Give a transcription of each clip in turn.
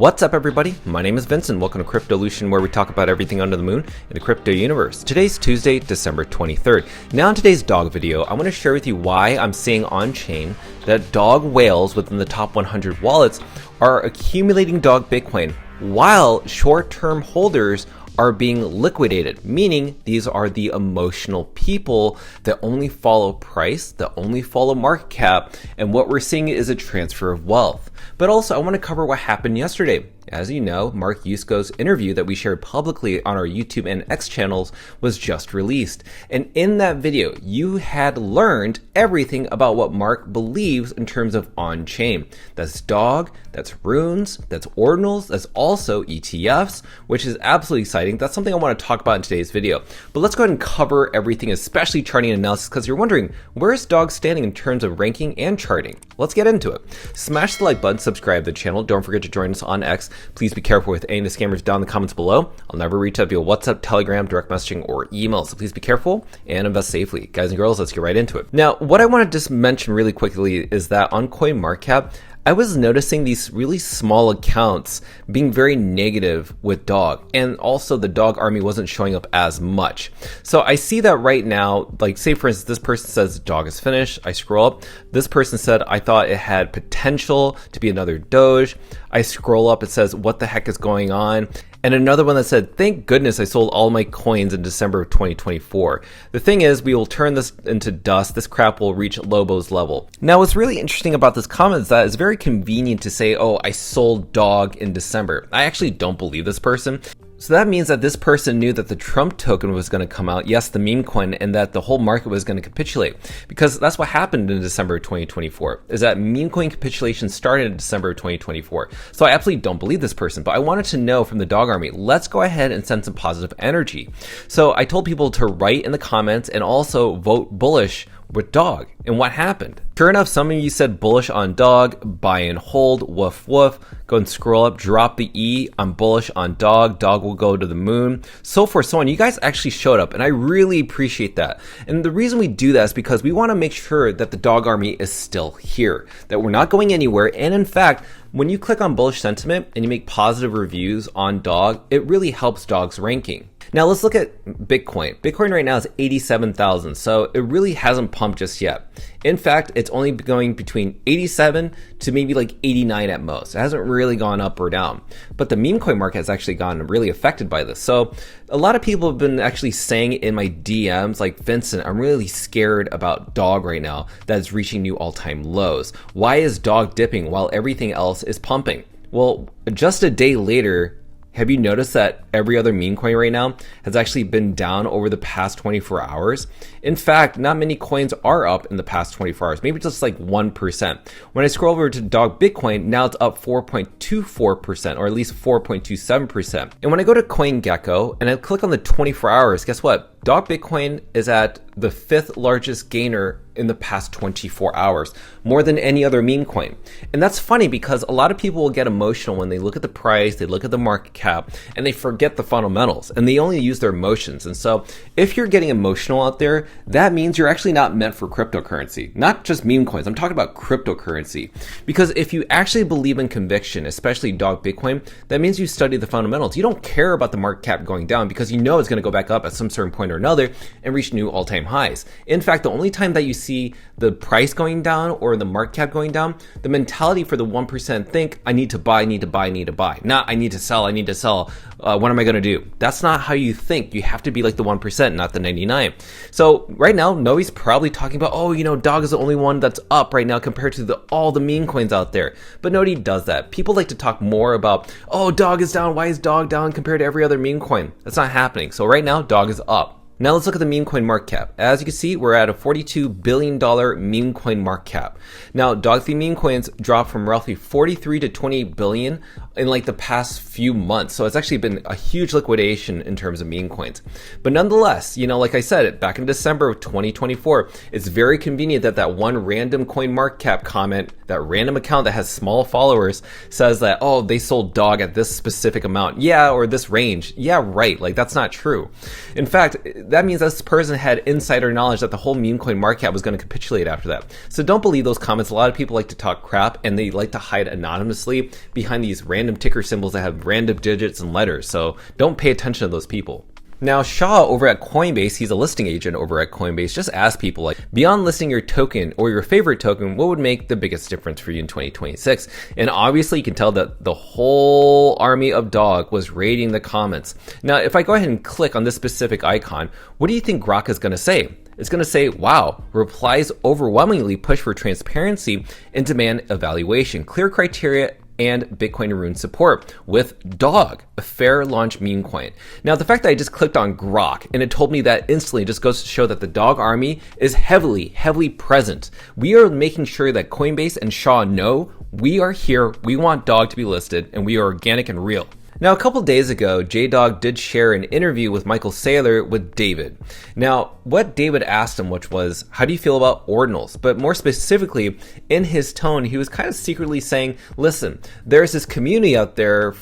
What's up everybody, my name is Vincent. Welcome to Cryptolution, where we talk about everything under the moon in the crypto universe. Today's Tuesday, December 23rd. Now in today's dog video, I want to share with you why I'm seeing on-chain that dog whales within the top 100 wallets are accumulating dog Bitcoin, while short-term holders are being liquidated, meaning these are the emotional people that only follow price, that only follow market cap, and what we're seeing is a transfer of wealth. But also I want to cover what happened yesterday. As you know, Yusko's interview that we shared publicly on our YouTube and X channels was just released. And in that video, you had learned everything about what Mark believes in terms of on-chain. That's dog, that's runes, that's ordinals, that's also ETFs, which is absolutely exciting. That's something I want to talk about in today's video. But let's go ahead and cover everything, especially charting and analysis, because you're wondering, where is dog standing in terms of ranking and charting? Let's get into it. Smash the like button, subscribe to the channel. Don't forget to join us on X. Please be careful with any of the scammers down in the comments below. I'll never reach out via WhatsApp, Telegram, direct messaging, or email. So please be careful and invest safely. Guys and girls, let's get right into it. Now, what I want to just mention really quickly is that on CoinMarketCap, I was noticing these really small accounts being very negative with dog, and also the dog army wasn't showing up as much. So I see that right now, like say for instance, this person says dog is finished. I scroll up. This person said, I thought it had potential to be another Doge. I scroll up, it says, what the heck is going on? And another one that said, thank goodness I sold all my coins in December of 2024. The thing is, we will turn this into dust. This crap will reach Lobo's level. Now, what's really interesting about this comment is that it's very convenient to say, oh, I sold dog in December. I actually don't believe this person. So that means that this person knew that the Trump token was going to come out, yes, the meme coin, and that the whole market was going to capitulate. Because that's what happened in December of 2024, is that meme coin capitulation started in December of 2024. So I absolutely don't believe this person, but I wanted to know from the dog army, let's go ahead and send some positive energy. So I told people to write in the comments and also vote bullish with dog. And what happened? Sure enough, some of you said bullish on dog, buy and hold, woof woof. Go and scroll up, drop the E, I'm bullish on dog, dog will go to the moon, so forth, so on. You guys actually showed up, and I really appreciate that. And the reason we do that is because we want to make sure that the dog army is still here, that we're not going anywhere. And in fact, when you click on bullish sentiment and you make positive reviews on dog, it really helps dog's ranking. Now let's look at Bitcoin. Bitcoin right now is 87,000, so it really hasn't pumped just yet. In fact, it's only going between 87 to maybe like 89 at most. It hasn't really gone up or down. But the meme coin market has actually gotten really affected by this. So a lot of people have been actually saying in my DMs, like, Vincent, I'm really scared about dog right now that is reaching new all-time lows. Why is dog dipping while everything else is pumping? Well, just a day later, have you noticed that every other meme coin right now has actually been down over the past 24 hours? In fact, not many coins are up in the past 24 hours, maybe just like 1%. When I scroll over to dog Bitcoin, now it's up 4.24%, or at least 4.27%. And when I go to CoinGecko and I click on the 24 hours, guess what? Dog Bitcoin is at the 5th largest gainer in the past 24 hours, more than any other meme coin. And that's funny because a lot of people will get emotional when they look at the price, they look at the market cap, and they forget the fundamentals, and they only use their emotions. And so if you're getting emotional out there, that means you're actually not meant for cryptocurrency, not just meme coins. I'm talking about cryptocurrency. Because if you actually believe in conviction, especially dog Bitcoin, that means you study the fundamentals. You don't care about the market cap going down because you know it's going to go back up at some certain point or another and reach new all-time highs. In fact, the only time that you see the price going down or the market cap going down, the mentality for the 1% think, I need to buy, I need to buy, I need to buy. Not I need to sell, I need to sell. What am I going to do? That's not how you think. You have to be like the 1%, not the 99. So right now, Noe's probably talking about, oh, you know, dog is the only one that's up right now compared to all the meme coins out there. But nobody does that. People like to talk more about, oh, dog is down. Why is dog down compared to every other meme coin? That's not happening. So right now, dog is up. Now let's look at the meme coin market cap. As you can see, we're at a $42 billion meme coin market cap. Now, dog theme meme coins dropped from roughly 43 to 20 billion in like the past few months. So it's actually been a huge liquidation in terms of meme coins. But nonetheless, you know, like I said, back in December of 2024, it's very convenient that that one random coin market cap comment, that random account that has small followers says that, oh, they sold dog at this specific amount. Yeah, or this range. Yeah, right. Like that's not true. In fact, that means this person had insider knowledge that the whole meme coin market cap was going to capitulate after that. So don't believe those comments. A lot of people like to talk crap and they like to hide anonymously behind these random random ticker symbols that have random digits and letters. So don't pay attention to those people. Now, Shaw over at Coinbase, he's a listing agent over at Coinbase, just asked people, like, beyond listing your token or your favorite token, what would make the biggest difference for you in 2026? And obviously, you can tell that the whole army of dog was raiding the comments. Now, if I go ahead and click on this specific icon, what do you think Grok is going to say? It's going to say, wow, replies overwhelmingly push for transparency and demand evaluation, clear criteria, and Bitcoin Rune support with DOG, a fair launch meme coin. Now, the fact that I just clicked on Grok and it told me that instantly just goes to show that the DOG army is heavily present. We are making sure that Coinbase and Shaw know we are here, we want DOG to be listed, and we are organic and real. Now, a couple days ago, JDog did share an interview with Michael Saylor with David. Now, what David asked him, which was, how do you feel about Ordinals? But more specifically, in his tone, he was kind of secretly saying, listen, there's this community out there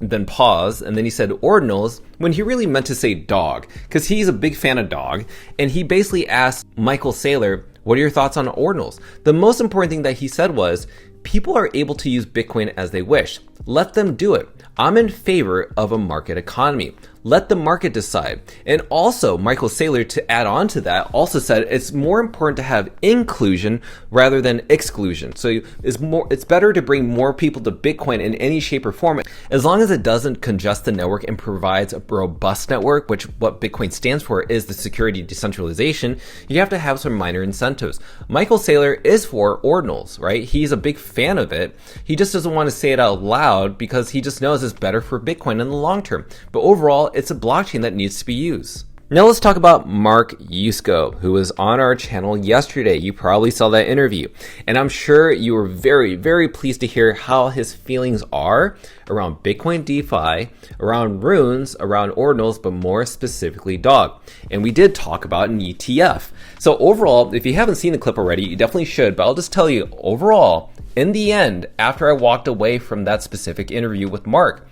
then pause, and then he said Ordinals, when he really meant to say dog, because he's a big fan of dog, and he basically asked Michael Saylor, what are your thoughts on Ordinals? The most important thing that he said was, people are able to use Bitcoin as they wish. Let them do it. I'm in favor of a market economy. Let the market decide. And also, Michael Saylor, to add on to that, also said it's more important to have inclusion rather than exclusion. So it's better to bring more people to Bitcoin in any shape or form, as long as it doesn't congest the network and provides a robust network, which what Bitcoin stands for is the security decentralization. You have to have some minor incentives. Michael Saylor is for Ordinals, right? He's a big fan of it. He just doesn't want to say it out loud because he just knows it's better for Bitcoin in the long term. But overall, it's a blockchain that needs to be used. Now let's talk about Mark Yusko, who was on our channel yesterday. You probably saw that interview, and I'm sure you were very pleased to hear how his feelings are around Bitcoin DeFi, around runes, around Ordinals, but more specifically DOG. And we did talk about an ETF. So overall, if you haven't seen the clip already, you definitely should, but I'll just tell you, overall, in the end, after I walked away from that specific interview with Mark,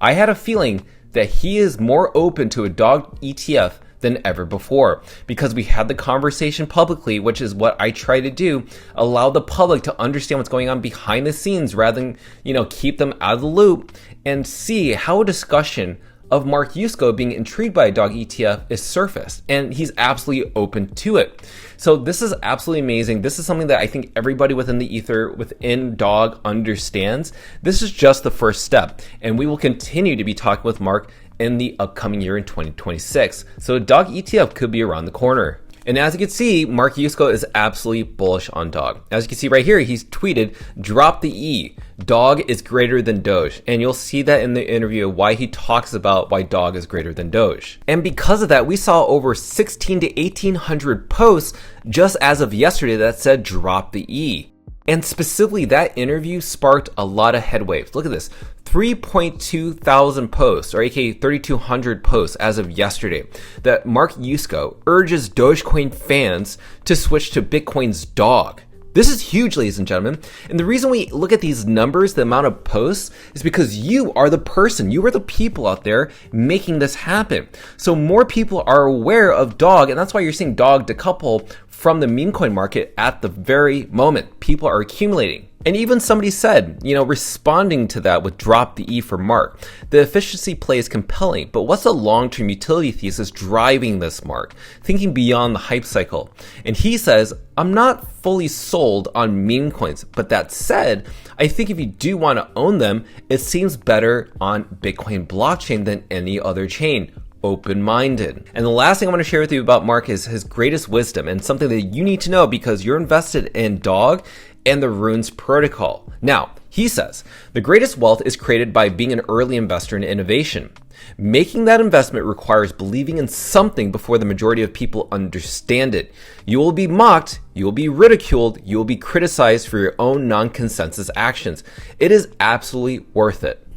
I had a feeling that he is more open to a DOG ETF than ever before, because we had the conversation publicly, which is what I try to do, allow the public to understand what's going on behind the scenes rather than, keep them out of the loop, and see how a discussion of Mark Yusko being intrigued by a DOG ETF is surfaced, and he's absolutely open to it. So this is absolutely amazing. This is something that I think everybody within the ether, within DOG, understands. This is just the first step, and we will continue to be talking with Mark in the upcoming year in 2026. So a DOG ETF could be around the corner. And as you can see, Mark Yusko is absolutely bullish on DOG. As you can see right here, he's tweeted, drop the E. DOG is greater than Doge. And you'll see that in the interview why he talks about why DOG is greater than Doge. And because of that, we saw over 16 to 1800 posts just as of yesterday that said drop the E. And specifically, that interview sparked a lot of headwaves. Look at this, 3.2 thousand posts, or aka 3,200 posts as of yesterday, that Mark Yusko urges Dogecoin fans to switch to Bitcoin's DOG. This is huge, ladies and gentlemen. And the reason we look at these numbers, the amount of posts, is because you are the person, you are the people out there making this happen. So more people are aware of DOG, and that's why you're seeing DOG decouple from the meme coin market at the very moment. People are accumulating. And even somebody said, responding to that with drop the E for Mark, the efficiency play is compelling, but what's the long-term utility thesis driving this, Mark? Thinking beyond the hype cycle. And he says, I'm not fully sold on meme coins, but that said, I think if you do want to own them, it seems better on Bitcoin blockchain than any other chain. Open-minded. And the last thing I want to share with you about Mark is his greatest wisdom, and something that you need to know because you're invested in DOG and the Runes protocol. Now, he says, the greatest wealth is created by being an early investor in innovation. Making that investment requires believing in something before the majority of people understand it. You will be mocked, you will be ridiculed, you will be criticized for your own non-consensus actions. It is absolutely worth it.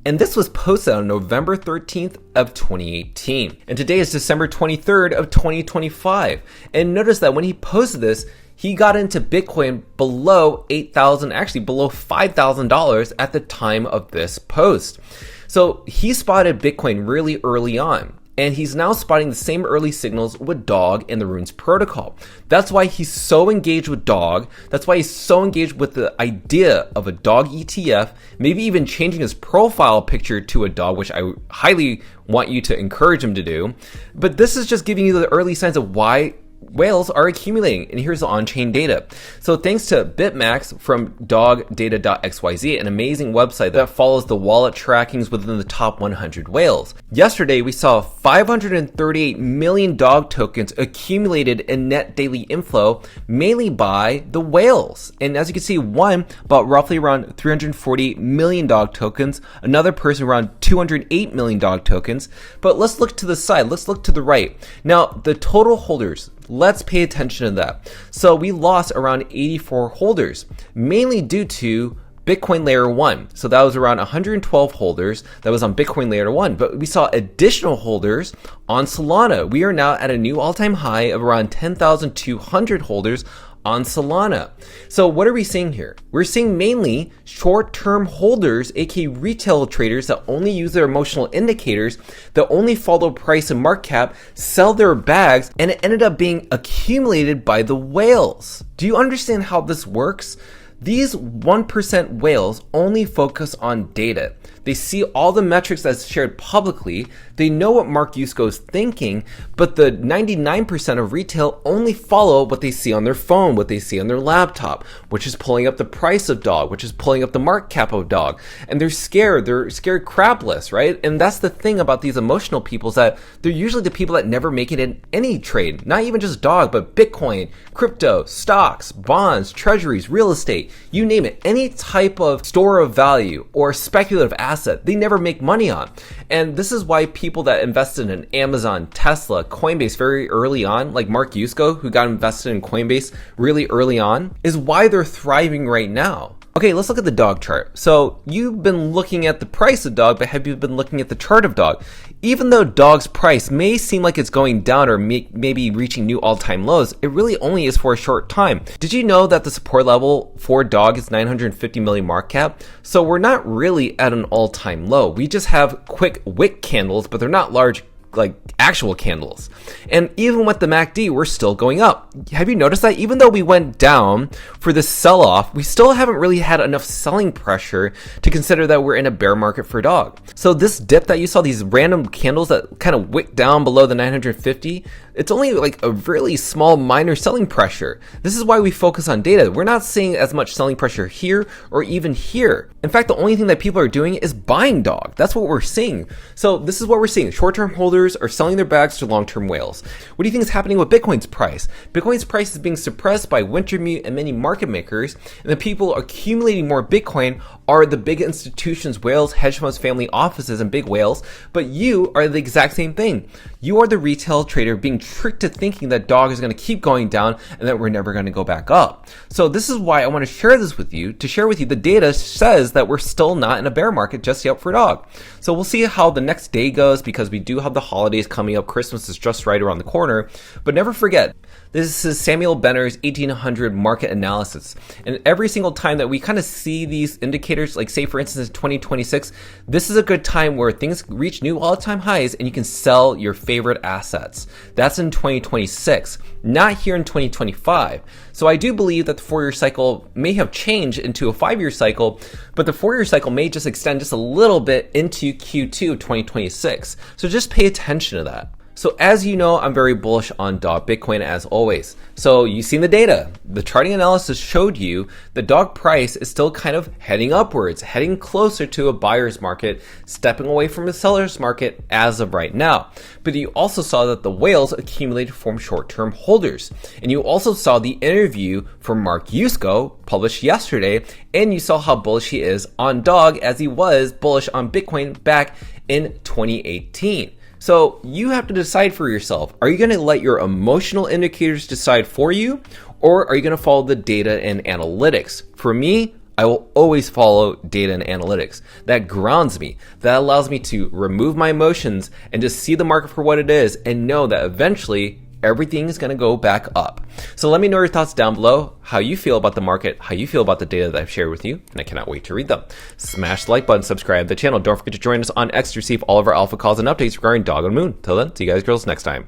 And this was posted on November 13th of 2018. And today is December 23rd of 2025. And notice that when he posted this, he got into Bitcoin below $8,000, actually below $5,000 at the time of this post. So he spotted Bitcoin really early on. and he's now spotting the same early signals with Dog and the Runes protocol. That's why he's so engaged with Dog. That's why he's so engaged with the idea of a Dog ETF, maybe even changing his profile picture to a dog, which I highly want you to encourage him to do. But this is just giving you the early signs of why whales are accumulating, and here's the on-chain data. So thanks to BitMax from dogdata.xyz, an amazing website that follows the wallet trackings within the top 100 whales. Yesterday, we saw 538 million dog tokens accumulated in net daily inflow, mainly by the whales. And as you can see, one bought roughly around 348 million dog tokens, another person around 208 million dog tokens. But let's look to the side, let's look to the right. Now, the total holders, let's pay attention to that. So we lost around 84 holders, mainly due to Bitcoin Layer 1. So that was around 112 holders that was on Bitcoin Layer 1. But we saw additional holders on Solana. We are now at a new all-time high of around 10,200 holders on Solana. So what are we seeing here? We're seeing mainly short-term holders, aka retail traders that only use their emotional indicators, that only follow price and market cap, sell their bags, and it ended up being accumulated by the whales. Do you understand how this works? These 1% whales only focus on data. They see all the metrics that's shared publicly. They know what Mark Yusko is thinking, but the 99% of retail only follow what they see on their phone, what they see on their laptop, which is pulling up the price of Dog, which is pulling up the market cap of Dog. And they're scared crapless, right? And that's the thing about these emotional people, is that they're usually the people that never make it in any trade, not even just Dog, but Bitcoin, crypto, stocks, bonds, treasuries, real estate, you name it, any type of store of value or speculative asset, they never make money on. And this is why people that invested in Amazon, Tesla, Coinbase very early on, like Mark Yusko, who got invested in Coinbase really early on, is why they're thriving right now. Okay, let's look at the Dog chart. So you've been looking at the price of Dog, but have you been looking at the chart of Dog? Even though Dog's price may seem like it's going down or maybe reaching new all-time lows, it really only is for a short time. Did you know that the support level for Dog is 950 million market cap? So we're not really at an all-time low. We just have quick wick candles, but they're not large like actual candles. And even with the MACD, we're still going up. Have you noticed that even though we went down for this sell-off, we still haven't really had enough selling pressure to consider that we're in a bear market for Dog. So this dip that you saw, these random candles that kind of wick down below the 950, it's only like a really small minor selling pressure. This is why we focus on data. We're not seeing as much selling pressure here or even here. In fact, the only thing that people are doing is buying Dog. That's what we're seeing. So this is what we're seeing. Short-term holders are selling their bags to long-term whales. What do you think is happening with Bitcoin's price? Bitcoin's price is being suppressed by Wintermute and many market makers, and the people accumulating more Bitcoin are the big institutions, whales, hedge funds, family offices, and big whales, but you are the exact same thing. You are the retail trader being tricked to thinking that Dog is going to keep going down and that we're never going to go back up. So this is why I want to share this with you, to share with you the data says that we're still not in a bear market just yet for Dog. So we'll see how the next day goes, because we do have the holidays coming up. Christmas is just right around the corner, but never forget, this is Samuel Benner's 1800 market analysis. And every single time that we kind of see these indicators, like say for instance in 2026, this is a good time where things reach new all-time highs and you can sell your favorite assets. That's in 2026, not here in 2025. So I do believe that the 4-year cycle may have changed into a 5-year cycle, but the 4-year cycle may just extend just a little bit into Q2 of 2026. So just pay attention to that. So as you know, I'm very bullish on Dog Bitcoin as always. So you've seen the data. The charting analysis showed you the Dog price is still kind of heading upwards, heading closer to a buyer's market, stepping away from a seller's market as of right now. But you also saw that the whales accumulated from short-term holders. And you also saw the interview from Mark Yusko published yesterday, and you saw how bullish he is on Dog as he was bullish on Bitcoin back in 2018. So you have to decide for yourself. Are you going to let your emotional indicators decide for you, or are you going to follow the data and analytics? For me, I will always follow data and analytics. That grounds me. That allows me to remove my emotions and just see the market for what it is and know that eventually everything's going to go back up. So let me know your thoughts down below, how you feel about the market, how you feel about the data that I've shared with you, and I cannot wait to read them. Smash the like button, subscribe to the channel. Don't forget to join us on X to receive all of our alpha calls and updates regarding Dog on the Moon. Till then, see you guys girls next time.